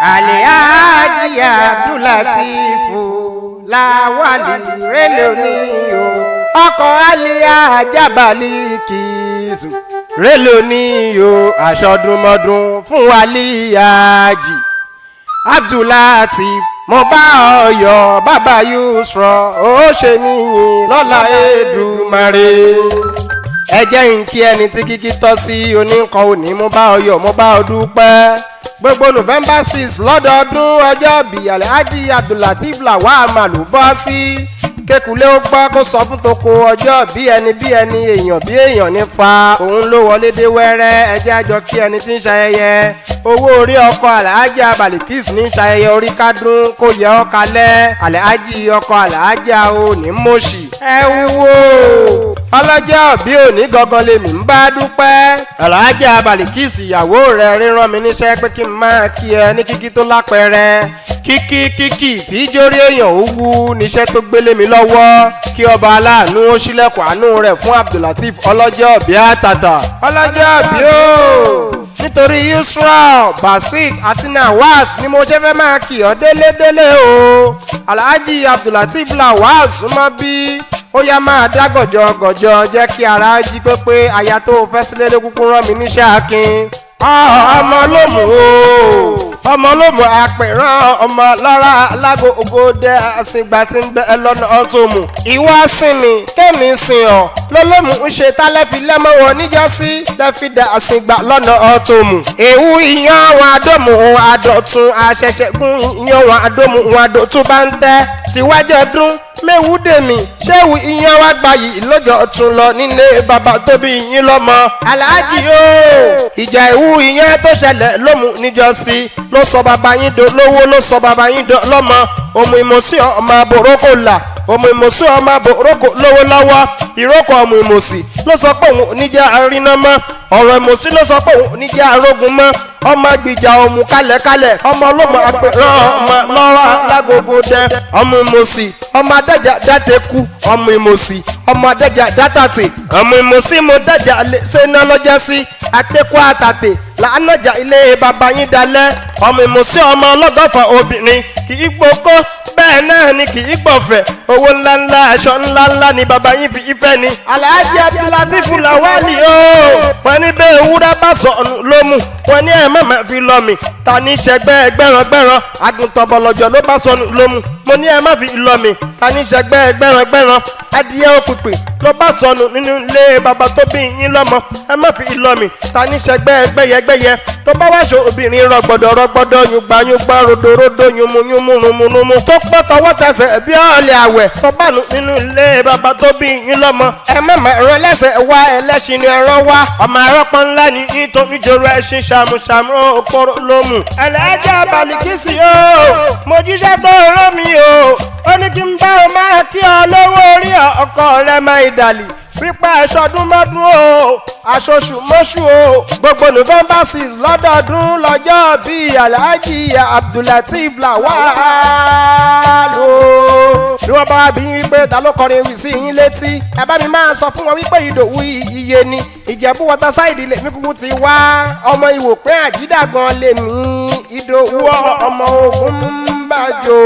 Alhaji Abdulateef Lawali reloni o ọkọ Alhaja Balikisu reloni o aṣọdúnmọdún fún Alhaji Abdulateef mo bá ọ yọ̀ bàbá Yusra ó ṣe níyìn lọ́la Èdùmàrè ẹ jẹ́ n kí ẹni tí kíkí tọ́ sí oníkan òní mo bá ọ yọ̀ mo bá ọ dúpẹ́ gbogbo November 6 lọ́dọọdún ọjọ́ bí Alhaji Abdulateef Lawali ló bọ́ sí kékulé ó gbọ́ kó sọ fún toko ọjọ́ bí ẹni èèyàn nífa òun ló wọlé dé wẹ́rẹ́ ẹjẹ́ àjọ kí ẹni tí ń ṣayẹyẹ owó orí ọkọ Alhaja Balikisu ní ṣayẹyẹ orí kádùn kó yẹ ọ́ kalẹ̀ Alhaji ọkọ Alhaja ò ní mọ̀ṣì ẹ wo ọlọ́jọ́ bí òní gangan lèmi ń bá dúpẹ́ Alhaja Balikisu ìyàwó rẹ̀ ríran mi níṣẹ́ pé kí n máa kí ẹ ní kíkí tó lápẹẹrẹ kíkí tí jórí èèyàn ó wú níṣẹ́ tó gbélé mi lọ́wọ́ kí ọba aláàánú ó ṣílẹ̀kùn àánú rẹ̀ fún Abdulateef ọlọ́jọ́ bí àtàtà ọlọ́jọ́ bí ó nítorí Yusra Basit àti Nawaz ni mo ṣe fẹ́ máa kí ọ délédélé o Alhaji Abdulateef Lawali súnmọ́ bí ó yá máa dá gọ̀jọ̀gọ̀jọ̀ jẹ́ kí ara jí pé aya tó fẹ́ sílé ló kúkú rán mi níṣẹ́ akin ọmọ lómù o ọmọ lómù àpèrán ọmọ lọ́ra alágogo dẹ àsìgbà tí ń bẹ lọ́nà ọ̀tọ̀mù ìwọ sìn mi kémi sìn ọ́ lọ́lọ́mù ń ṣe tálẹ́fi lẹ́mọ́ wọn níjọ́sí lẹ́fi dẹ àsìgbà lọ́nà ọ̀tọ̀mù èwú ìyan wọn àdómù wọn àdọ̀tún àṣẹ̀ṣẹ̀gún ìyan wọn àdómù wọn àdọ̀tún bá ń tẹ́ tiwájọ́ dún mẹ́wù dèmí ṣéwù ìyẹn wá gbayì lọ́jọ́ tún lọ nílé bàbá tó bí yín lọ́mọ Alhaji o ìjà ìwú ìyẹn tó ṣẹlẹ̀ lómù níjọ́sí ló sọ bàbá yín do lówó ló sọ bàbá yín do lọ́mọ òmù ìmọ̀sí ọmọ àbòrókò là òmù ìmọ̀sí ọmọ àbòrókò lówó lọ́wọ́ ìrókò ọmọ ìmọ̀sí ló sọ pé òun oníjà aríná mọ́ ọ̀rọ̀ ìmọ̀sí ló sọ pé òun oníjà arógun mọ́ ọmọ gbìjà òmù kálẹ̀kálẹ̀ ọmọ ọlọ́mọ àpèrán ọmọ lọ́ra lágogo dẹ ọmọ ìmọ̀sí ọmọ adájà dáteku ọmọ ìmọ̀sí ọmọ adájà dátàtì ọmọ ìmọ̀sí mo dájà ṣe ná lọ́jọ́ sí àtẹ́kọ́ àtàtì làánàjà ilé bàbá yín dalẹ̀ ọmọ ìmọ̀sí ọmọ ọlọ́gọ́fà obìnrin kì í gboko bẹ́ẹ̀ náà ni kì í gbọ̀fẹ̀ owó ńláńlá aṣọ ńláńlá ni bàbá yín fi ìfẹ́ ni Alhaji Abdulateef Lawali o wọ́n ní bẹ́ẹ̀ ewúrẹ́ bá sọ̀nù ló mú wọ́n ní ẹ̀ mọ̀mọ́ fi lọ mi ta ní ṣẹgbẹ́ ẹgbẹ́rán àgùntàn bọ̀lọ̀jọ̀ ló bá sọ̀nù ló mú mo ní ẹ̀ má fi lọ mi ta ní ṣẹgbẹ́ ẹgbẹ́rán adìyẹ òpìpì ló bá sọnù nínú ilé bàbá tó bí yín lọ́mọ ẹ má fi lọ mi ta ní ṣẹgbẹ́ ẹgbẹ́yẹgbẹ́yẹ tó bá wáṣọ obìnrin rọgbọdọ̀ yùgbà rodorodo yùmùyùmù tó pọ́ tọwọ́ tẹsẹ̀ bí ọ̀lẹ̀ àwẹ̀ tó bá nù nínú ilé bàbá tó bí yín lọ́mọ ẹ mọ̀mọ́ ẹ̀rọ ẹlẹ́sẹ̀ wá ẹlẹ́ṣin ni ẹ̀rọ wá ọmọ àrọ́pọ̀ ńlá ní nítorí jòrò ẹṣin ṣàmùṣàmù òkòrò lómù Alhaja Balikisu o mo jíṣẹ́ tó rán mi o ó ní kí n bá o máa kí ọ lówó orí ọkọ rẹ máa ìdàlì pípa aṣọdúnmọ́dún o aṣoṣù mọ́ṣù o gbogbo November 6 lọ́dọọdún lọ́jọ́ bíi Alhaji Abdulateef Lawali bí wọ́n bá wá bí wípé ta ló kọrin wí sí yín létí ẹ bá mi máa sọ fún wọn wípé Ìdòwú iye ni Ìjẹ̀bú Waterside lèmi kúkú ti wá ọmọ Ìwòpẹ́ Àjídà gan lèmi Ìdòwú ọmọ Ògúnbàjò.